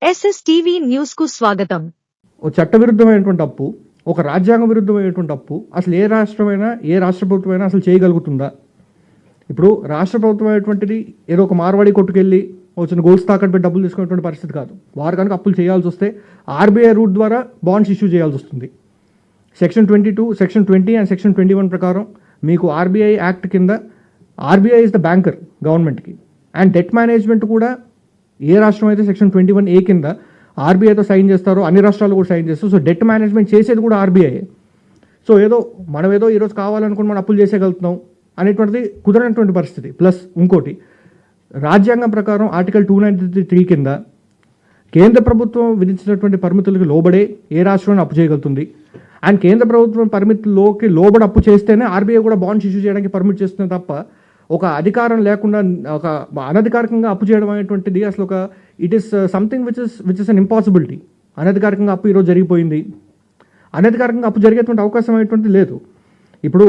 SSTV news కు స్వాగతం. ఒక చట్టవిరుద్ధమైనటువంటి అప్పు, ఒక రాజ్యాంగ విరుద్ధమైనటువంటి అప్పు అసలు ఏ రాష్ట్రమైనా, ఏ రాష్ట్ర ప్రభుత్వమైనా అసలు చేయగలుగుతుందా? ఇప్పుడు రాష్ట్ర ప్రభుత్వం అనేటువంటిది ఏదో ఒక మార్వాడి కొట్టుకెళ్ళి వచ్చిన గోల్స్ తాకట్టు పెట్టి డబ్బులు తీసుకునేటువంటి పరిస్థితి కాదు. వారు కనుక అప్పులు చేయాల్సి వస్తే ఆర్బీఐ రూట్ ద్వారా బాండ్స్ ఇష్యూ చేయాల్సి వస్తుంది. సెక్షన్ 22, సెక్షన్ 20 అండ్ సెక్షన్ 21 ప్రకారం మీకు ఆర్బీఐ యాక్ట్ కింద ఆర్బీఐ ఇస్ ద బ్యాంకర్ గవర్నమెంట్కి. అండ్ డెట్ మేనేజ్మెంట్ కూడా ఏ రాష్ట్రం అయితే సెక్షన్ 21A కింద ఆర్బీఐతో సైన్ చేస్తారో అన్ని రాష్ట్రాలు కూడా సైన్ చేస్తారు. సో డెట్ మేనేజ్మెంట్ చేసేది కూడా ఆర్బీఐ. సో మనం ఏదో ఈరోజు కావాలనుకుని మనం అప్పులు చేసేయగలుగుతున్నాం అనేటువంటిది కుదరనటువంటి పరిస్థితి. ప్లస్ ఇంకోటి, రాజ్యాంగం ప్రకారం ఆర్టికల్ 293 కింద కేంద్ర ప్రభుత్వం విధించినటువంటి పరిమితులకు లోబడే ఏ రాష్ట్రం అప్పు చేయగలుగుతుంది. అండ్ కేంద్ర ప్రభుత్వం పరిమితుల్లోకి లోబడి అప్పు చేస్తేనే ఆర్బీఐ కూడా బాండ్స్ ఇష్యూ చేయడానికి పర్మిట్ చేస్తుంది తప్ప ఒక అధికారం లేకుండా ఒక అనధికారికంగా అప్పు చేయడం అనేటువంటిది అసలు it is something which is an impossibility. అనధికారికంగా అప్పు ఈరోజు జరిగిపోయింది. అనధికారికంగా అప్పు జరిగేటువంటి అవకాశం అనేటువంటిది లేదు. ఇప్పుడు